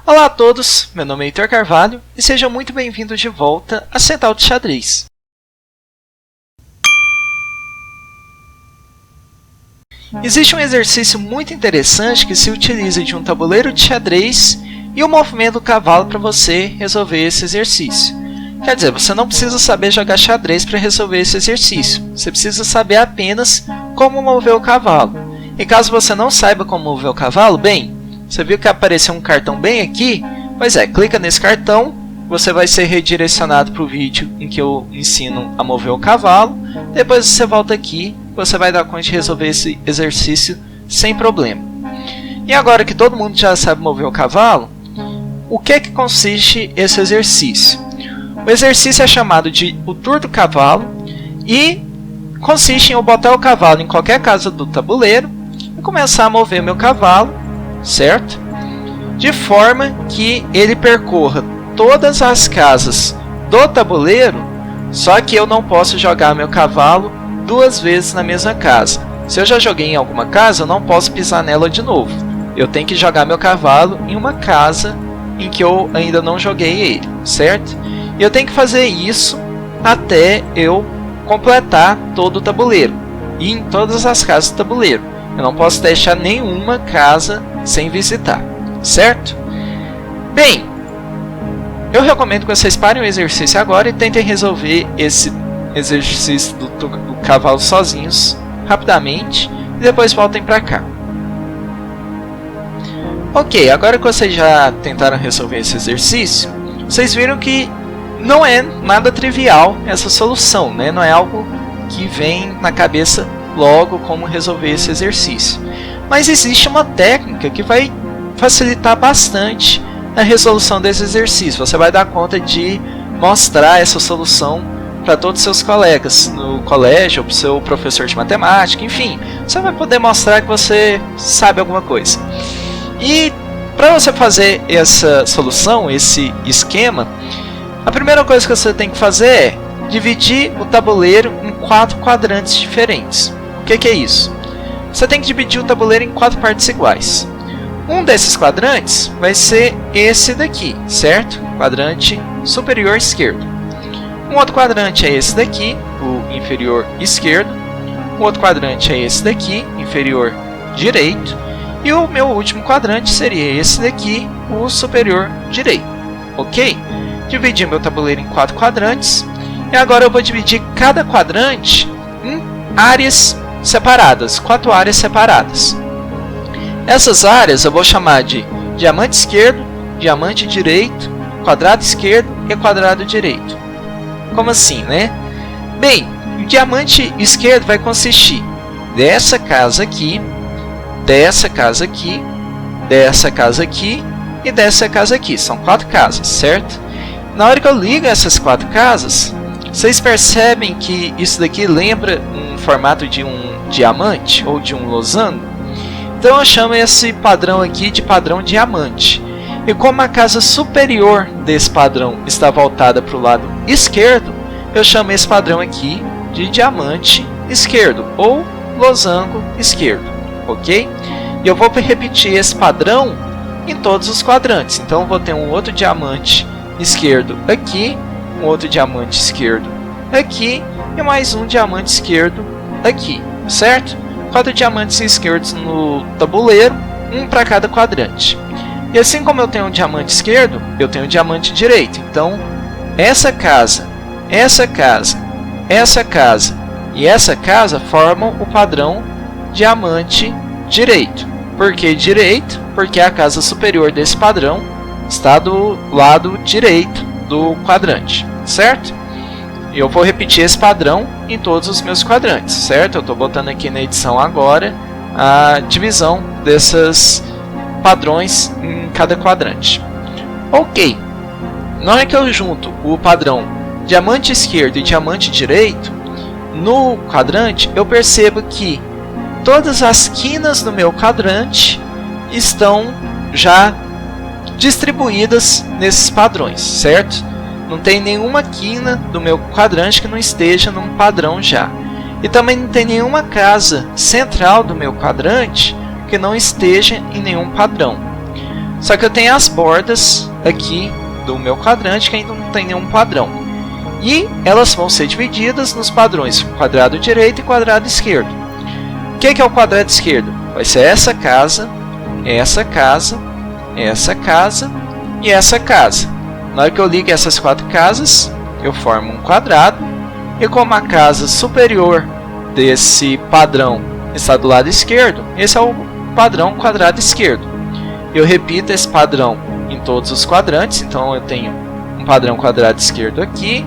Olá a todos, meu nome é Heitor Carvalho e sejam muito bem-vindos de volta à Central de Xadrez. Existe um exercício muito interessante que se utiliza de um tabuleiro de xadrez e o movimento do cavalo para você resolver esse exercício. Quer dizer, você não precisa saber jogar xadrez para resolver esse exercício, você precisa saber apenas como mover o cavalo. E caso você não saiba como mover o cavalo, bem, você viu que apareceu um cartão bem aqui? Pois é, clica nesse cartão, você vai ser redirecionado para o vídeo em que eu ensino a mover o cavalo. Depois você volta aqui, você vai dar conta de resolver esse exercício sem problema. E agora que todo mundo já sabe mover o cavalo, o que é que consiste esse exercício? O exercício é chamado de o tour do cavalo e consiste em eu botar o cavalo em qualquer casa do tabuleiro e começar a mover meu cavalo, certo? De forma que ele percorra todas as casas do tabuleiro, só que eu não posso jogar meu cavalo duas vezes na mesma casa. Se eu já joguei em alguma casa, eu não posso pisar nela de novo. Eu tenho que jogar meu cavalo em uma casa em que eu ainda não joguei ele, certo? E eu tenho que fazer isso até eu completar todo o tabuleiro e em todas as casas do tabuleiro. Eu não posso deixar nenhuma casa sem visitar, certo? Bem, eu recomendo que vocês parem o exercício agora e tentem resolver esse exercício do cavalo sozinhos, rapidamente, e depois voltem para cá. Ok, agora que vocês já tentaram resolver esse exercício, vocês viram que não é nada trivial essa solução, né? Não é algo que vem na cabeça logo como resolver esse exercício. Mas existe uma técnica que vai facilitar bastante a resolução desse exercício. Você vai dar conta de mostrar essa solução para todos os seus colegas no colégio, para o seu professor de matemática, enfim. Você vai poder mostrar que você sabe alguma coisa. E para você fazer essa solução, esse esquema, a primeira coisa que você tem que fazer é dividir o tabuleiro em 4 quadrantes diferentes. O que é isso? Você tem que dividir o tabuleiro em 4 partes iguais. Um desses quadrantes vai ser esse daqui, certo? Quadrante superior esquerdo. Um outro quadrante é esse daqui, o inferior esquerdo. Um outro quadrante é esse daqui, inferior direito. E o meu último quadrante seria esse daqui, o superior direito. Ok? Dividi meu tabuleiro em 4 quadrantes. E agora eu vou dividir cada quadrante em áreas separadas, 4 áreas separadas. Essas áreas eu vou chamar de diamante esquerdo, diamante direito, quadrado esquerdo e quadrado direito. Como assim, né? Bem, o diamante esquerdo vai consistir dessa casa aqui, dessa casa aqui, dessa casa aqui e dessa casa aqui. São 4 casas, certo? Na hora que eu ligo essas 4 casas, vocês percebem que isso daqui lembra um formato de um diamante ou de um losango? Então eu chamo esse padrão aqui de padrão diamante. E como a casa superior desse padrão está voltada para o lado esquerdo, eu chamo esse padrão aqui de diamante esquerdo ou losango esquerdo, ok? E eu vou repetir esse padrão em todos os quadrantes. Então eu vou ter um outro diamante esquerdo aqui, um outro diamante esquerdo aqui e mais um diamante esquerdo aqui, certo? 4 diamantes esquerdos no tabuleiro, um para cada quadrante. E assim como eu tenho um diamante esquerdo, eu tenho um diamante direito. Então, essa casa, essa casa, essa casa e essa casa formam o padrão diamante direito. Por que direito? Porque a casa superior desse padrão está do lado direito do quadrante, certo? E eu vou repetir esse padrão em todos os meus quadrantes, certo? Eu estou botando aqui na edição agora a divisão desses padrões em cada quadrante. Ok, na hora que eu junto o padrão diamante esquerdo e diamante direito no quadrante, eu percebo que todas as quinas do meu quadrante estão já distribuídas nesses padrões, certo? Não tem nenhuma quina do meu quadrante que não esteja num padrão já. E também não tem nenhuma casa central do meu quadrante que não esteja em nenhum padrão. Só que eu tenho as bordas aqui do meu quadrante que ainda não tem nenhum padrão. E elas vão ser divididas nos padrões quadrado direito e quadrado esquerdo. O que é o quadrado esquerdo? Vai ser essa casa, essa casa, essa casa e essa casa. Na hora que eu ligo essas 4 casas, eu formo um quadrado. E como a casa superior desse padrão está do lado esquerdo, esse é o padrão quadrado esquerdo. Eu repito esse padrão em todos os quadrantes, então eu tenho um padrão quadrado esquerdo aqui,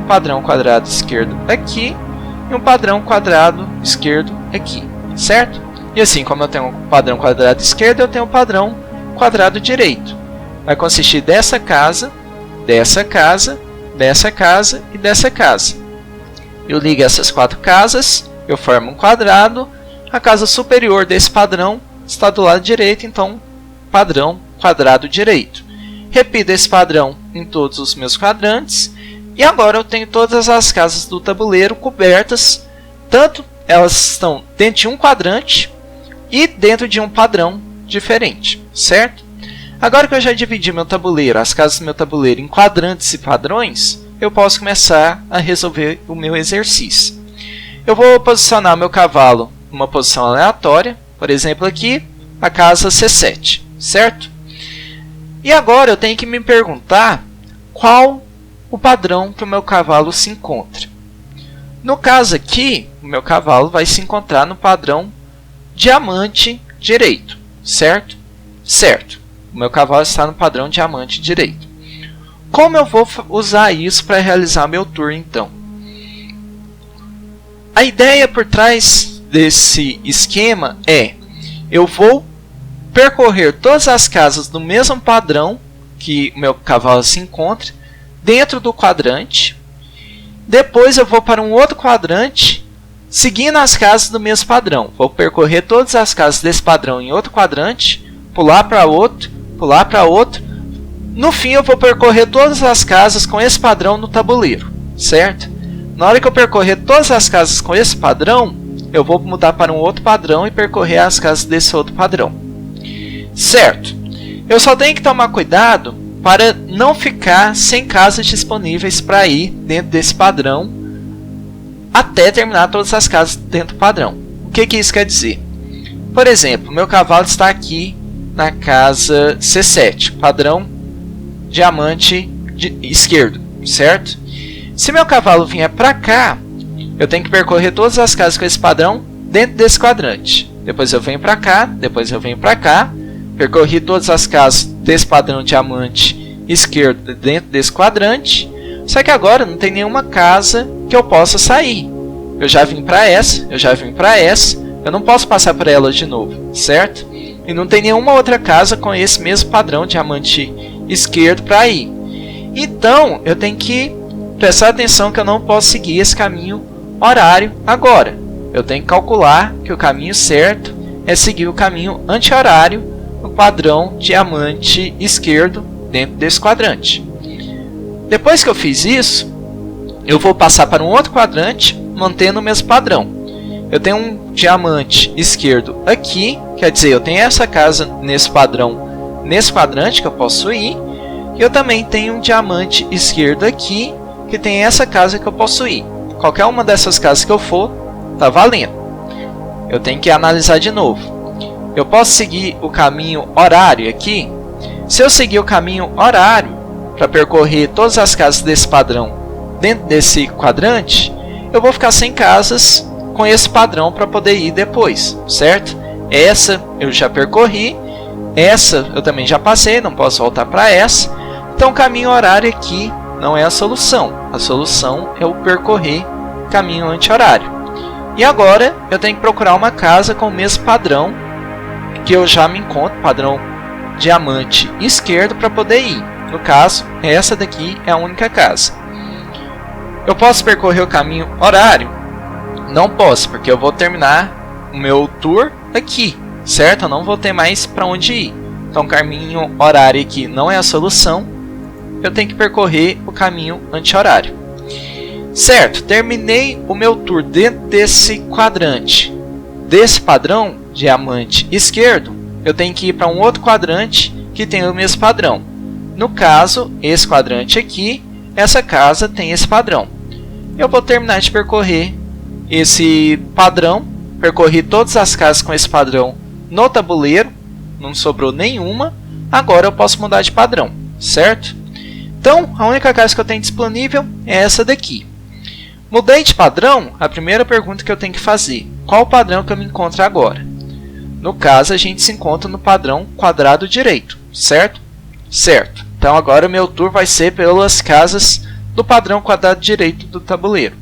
um padrão quadrado esquerdo aqui e um padrão quadrado esquerdo aqui, certo? E assim, como eu tenho um padrão quadrado esquerdo, eu tenho um padrão quadrado direito. Vai consistir dessa casa, dessa casa, dessa casa e dessa casa. Eu ligo essas 4 casas, eu formo um quadrado, a casa superior desse padrão está do lado direito, então padrão quadrado direito. Repito esse padrão em todos os meus quadrantes e agora eu tenho todas as casas do tabuleiro cobertas, tanto elas estão dentro de um quadrante e dentro de um padrão diferente, certo? Agora que eu já dividi meu tabuleiro, as casas do meu tabuleiro em quadrantes e padrões, eu posso começar a resolver o meu exercício. Eu vou posicionar meu cavalo numa posição aleatória, por exemplo aqui, a casa C7, certo? E agora eu tenho que me perguntar qual o padrão que o meu cavalo se encontra. No caso aqui, o meu cavalo vai se encontrar no padrão diamante direito, certo? Certo. O meu cavalo está no padrão diamante direito. Como eu vou usar isso para realizar meu tour, então? A ideia por trás desse esquema é: eu vou percorrer todas as casas do mesmo padrão que o meu cavalo se encontra dentro do quadrante. Depois eu vou para um outro quadrante seguindo as casas do mesmo padrão. Vou percorrer todas as casas desse padrão em outro quadrante, pular para outro, pular para outro. No fim eu vou percorrer todas as casas com esse padrão no tabuleiro, certo? Na hora que eu percorrer todas as casas com esse padrão, eu vou mudar para um outro padrão e percorrer as casas desse outro padrão. Certo? Eu só tenho que tomar cuidado para não ficar sem casas disponíveis para ir dentro desse padrão até terminar todas as casas dentro do padrão. O que isso quer dizer? Por exemplo, meu cavalo está aqui na casa C7, padrão diamante esquerdo, certo? Se meu cavalo vier para cá, eu tenho que percorrer todas as casas com esse padrão dentro desse quadrante. Depois eu venho para cá, depois eu venho para cá, percorri todas as casas desse padrão diamante esquerdo dentro desse quadrante. Só que agora não tem nenhuma casa que eu possa sair. Eu já vim para essa, eu já vim para essa, eu não posso passar por ela de novo, certo? E não tem nenhuma outra casa com esse mesmo padrão diamante esquerdo para ir. Então, eu tenho que prestar atenção que eu não posso seguir esse caminho horário agora. Eu tenho que calcular que o caminho certo é seguir o caminho anti-horário no padrão diamante esquerdo dentro desse quadrante. Depois que eu fiz isso, eu vou passar para um outro quadrante mantendo o mesmo padrão. Eu tenho um diamante esquerdo aqui, quer dizer, eu tenho essa casa nesse padrão, nesse quadrante que eu posso ir. E eu também tenho um diamante esquerdo aqui, que tem essa casa que eu posso ir. Qualquer uma dessas casas que eu for, tá valendo. Eu tenho que analisar de novo. Eu posso seguir o caminho horário aqui. Se eu seguir o caminho horário para percorrer todas as casas desse padrão dentro desse quadrante, eu vou ficar sem casas com esse padrão para poder ir depois, certo? Essa eu já percorri, essa eu também já passei, não posso voltar para essa. Então o caminho horário aqui não é a solução. A solução é o percorrer caminho anti-horário. E agora eu tenho que procurar uma casa com o mesmo padrão que eu já me encontro, padrão diamante esquerdo, para poder ir. No caso, essa daqui é a única casa. Eu posso percorrer o caminho horário? Não posso, porque eu vou terminar o meu tour aqui, certo? Eu não vou ter mais para onde ir. Então o caminho horário aqui não é a solução. Eu tenho que percorrer o caminho anti-horário. Certo, terminei o meu tour dentro desse quadrante, desse padrão diamante esquerdo. eu tenho que ir para um outro quadrante que tem o mesmo padrão. No caso, esse quadrante aqui, essa casa tem esse padrão. Eu vou terminar de percorrer esse padrão, percorri todas as casas com esse padrão no tabuleiro, não sobrou nenhuma, agora eu posso mudar de padrão, certo? Então, a única casa que eu tenho disponível é essa daqui. Mudei de padrão, a primeira pergunta que eu tenho que fazer, qual o padrão que eu me encontro agora? No caso, a gente se encontra no padrão quadrado direito, certo? Certo. Então, agora o meu tour vai ser pelas casas do padrão quadrado direito do tabuleiro.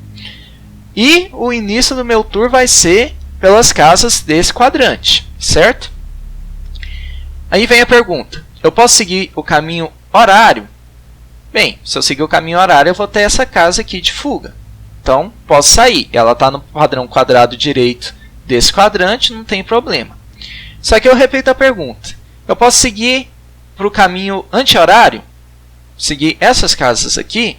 E o início do meu tour vai ser pelas casas desse quadrante, certo? Aí vem a pergunta, eu posso seguir o caminho horário? Bem, se eu seguir o caminho horário, eu vou ter essa casa aqui de fuga. Então, posso sair. Ela está no padrão quadrado direito desse quadrante, não tem problema. Só que eu repito a pergunta. Eu posso seguir para o caminho anti-horário? Seguir essas casas aqui?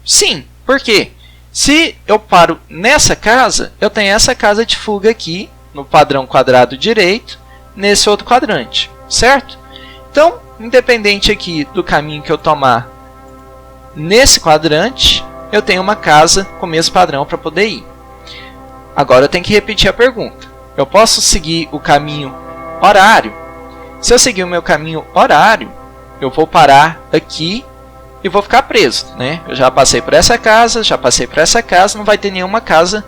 Sim. Por quê? Se eu paro nessa casa, eu tenho essa casa de fuga aqui, no padrão quadrado direito, nesse outro quadrante. Certo? Então, independente aqui do caminho que eu tomar nesse quadrante, eu tenho uma casa com o mesmo padrão para poder ir. Agora eu tenho que repetir a pergunta. Eu posso seguir o caminho horário? Se eu seguir o meu caminho horário, eu vou parar aqui e vou ficar preso, né? Eu já passei por essa casa, já passei por essa casa, não vai ter nenhuma casa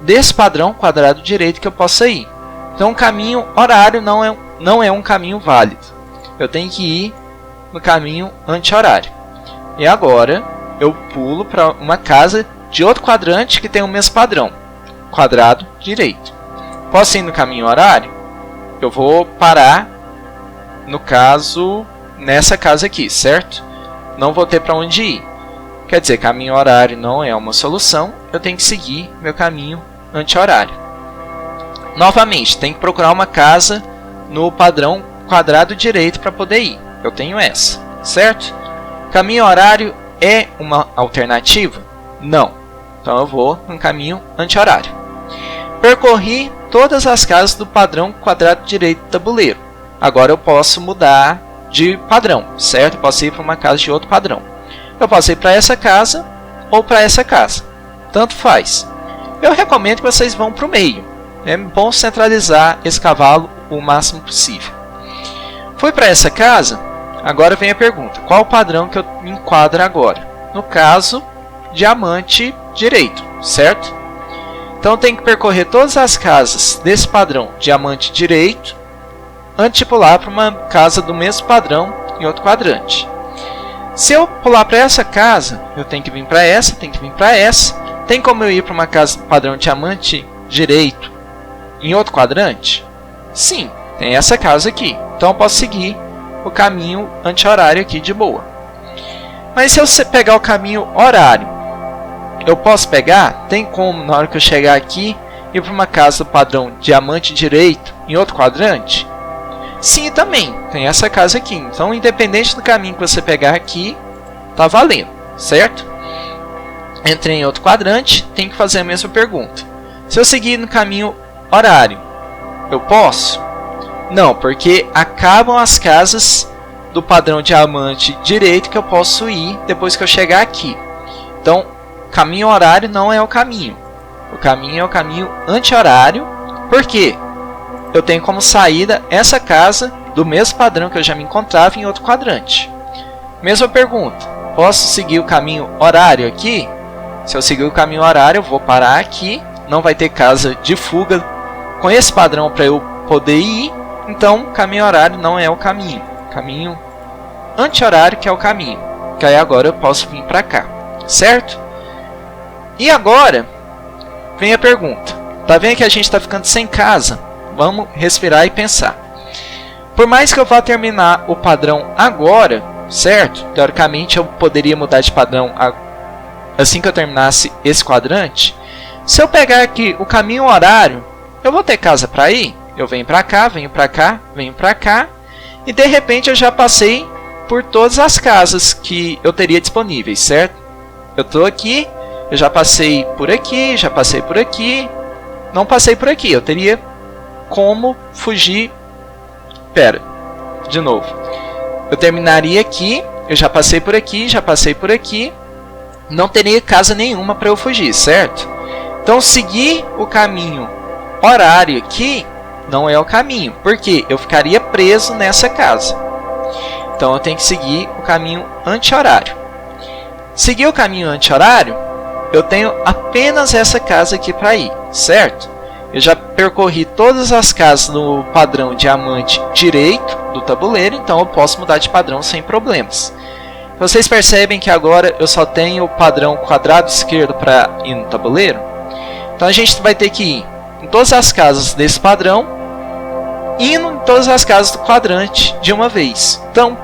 desse padrão quadrado direito que eu possa ir. Então o caminho horário não é um caminho válido. Eu tenho que ir no caminho anti-horário. E agora eu pulo para uma casa de outro quadrante que tem o mesmo padrão, quadrado direito. Posso ir no caminho horário? Eu vou parar, no caso, nessa casa aqui, certo? Não vou ter para onde ir. Quer dizer, caminho horário não é uma solução, eu tenho que seguir meu caminho anti-horário. Novamente, tenho que procurar uma casa no padrão quadrado direito para poder ir. Eu tenho essa, certo? Caminho horário é uma alternativa? Não. Então eu vou no caminho anti-horário. Percorri todas as casas do padrão quadrado direito do tabuleiro. Agora eu posso mudar de padrão, certo? Eu posso ir para uma casa de outro padrão. Eu posso ir para essa casa ou para essa casa. Tanto faz. Eu recomendo que vocês vão para o meio. É bom centralizar esse cavalo o máximo possível. Fui para essa casa. Agora vem a pergunta, qual o padrão que eu me enquadro agora? No caso, diamante direito, certo? Então eu tenho que percorrer todas as casas desse padrão diamante direito antes de pular para uma casa do mesmo padrão em outro quadrante. Se eu pular para essa casa, eu tenho que vir para essa, tenho que vir para essa. Tem como eu ir para uma casa padrão diamante direito em outro quadrante? Sim, tem essa casa aqui. Então eu posso seguir o caminho anti-horário aqui de boa. Mas se eu pegar o caminho horário, eu posso pegar? Tem como, na hora que eu chegar aqui, ir para uma casa do padrão diamante direito em outro quadrante? Sim, também. Tem essa casa aqui. Então, independente do caminho que você pegar aqui, tá valendo, certo? Entrei em outro quadrante, tem que fazer a mesma pergunta. Se eu seguir no caminho horário, eu posso? Não, porque acabam as casas do padrão diamante direito que eu posso ir depois que eu chegar aqui. Então, caminho horário não é o caminho. O caminho é o caminho anti-horário. Por quê? Eu tenho como saída essa casa do mesmo padrão que eu já me encontrava em outro quadrante. Mesma pergunta. Posso seguir o caminho horário aqui? Se eu seguir o caminho horário, eu vou parar aqui. Não vai ter casa de fuga com esse padrão para eu poder ir. Então, caminho horário não é o caminho. Caminho anti-horário que é o caminho. Que aí agora eu posso vir para cá. Certo? E agora, vem a pergunta. Tá vendo que a gente está ficando sem casa? Vamos respirar e pensar. Por mais que eu vá terminar o padrão agora, certo? Teoricamente eu poderia mudar de padrão assim que eu terminasse esse quadrante. Se eu pegar aqui o caminho horário, eu vou ter casa para ir? Eu venho para cá, venho para cá, venho para cá. E de repente eu já passei por todas as casas que eu teria disponíveis, certo? Eu estou aqui, eu já passei por aqui, já passei por aqui. Não passei por aqui, eu teria como fugir Pera, de novo. Eu terminaria aqui, eu já passei por aqui, já passei por aqui. Não teria casa nenhuma para eu fugir, certo? Então seguir o caminho horário aqui não é o caminho, porque eu ficaria preso nessa casa. Então eu tenho que seguir o caminho anti-horário. Seguir o caminho anti-horário, eu tenho apenas essa casa aqui para ir, certo? Eu já percorri todas as casas no padrão diamante direito do tabuleiro, então eu posso mudar de padrão sem problemas. Vocês percebem que agora eu só tenho o padrão quadrado esquerdo para ir no tabuleiro? Então a gente vai ter que ir em todas as casas desse padrão, indo em todas as casas do quadrante de uma vez. Então,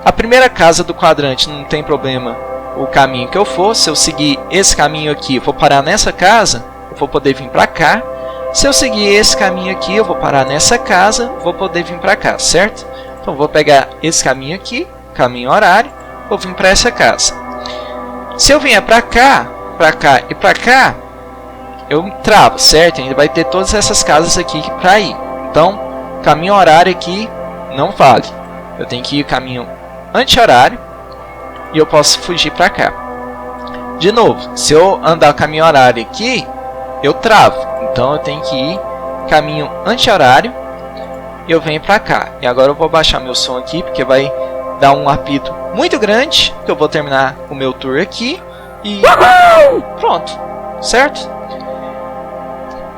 a primeira casa do quadrante não tem problema o caminho que eu for. Se eu seguir esse caminho aqui, eu vou parar nessa casa, eu vou poder vir para cá. Se eu seguir esse caminho aqui, eu vou parar nessa casa, vou poder vir para cá, certo? Então, eu vou pegar esse caminho aqui, caminho horário, vou vir para essa casa. Se eu vier para cá e para cá, eu travo, certo? Ainda vai ter todas essas casas aqui para ir. Então, caminho horário aqui não vale. Eu tenho que ir caminho anti-horário e eu posso fugir para cá. De novo, se eu andar caminho horário aqui, eu travo. Então, eu tenho que ir caminho anti-horário e eu venho para cá. E agora eu vou baixar meu som aqui, porque vai dar um apito muito grande, que eu vou terminar o meu tour aqui e pronto, certo?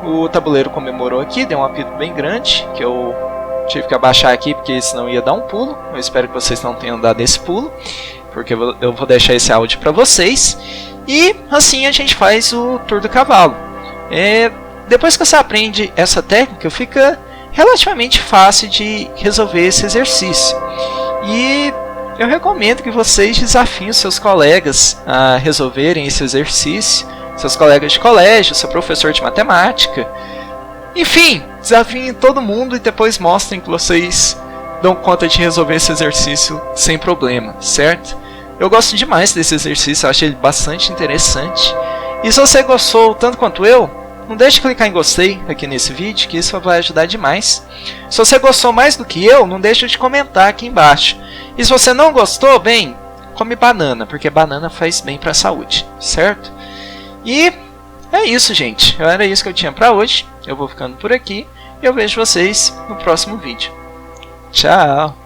O tabuleiro comemorou aqui, deu um apito bem grande, que eu tive que abaixar aqui, porque senão ia dar um pulo. Eu espero que vocês não tenham dado esse pulo, porque eu vou deixar esse áudio para vocês. E assim a gente faz o tour do cavalo. Depois que você aprende essa técnica, fica relativamente fácil de resolver esse exercício. E eu recomendo que vocês desafiem os seus colegas a resolverem esse exercício, seus colegas de colégio, seu professor de matemática. Enfim, desafiem todo mundo e depois mostrem que vocês dão conta de resolver esse exercício sem problema, certo? Eu gosto demais desse exercício, eu acho ele bastante interessante. E se você gostou tanto quanto eu, não deixe de clicar em gostei aqui nesse vídeo, que isso vai ajudar demais. Se você gostou mais do que eu, não deixe de comentar aqui embaixo. E se você não gostou, bem, come banana, porque banana faz bem para a saúde, certo? E é isso, gente. Era isso que eu tinha para hoje. Eu vou ficando por aqui e eu vejo vocês no próximo vídeo. Tchau!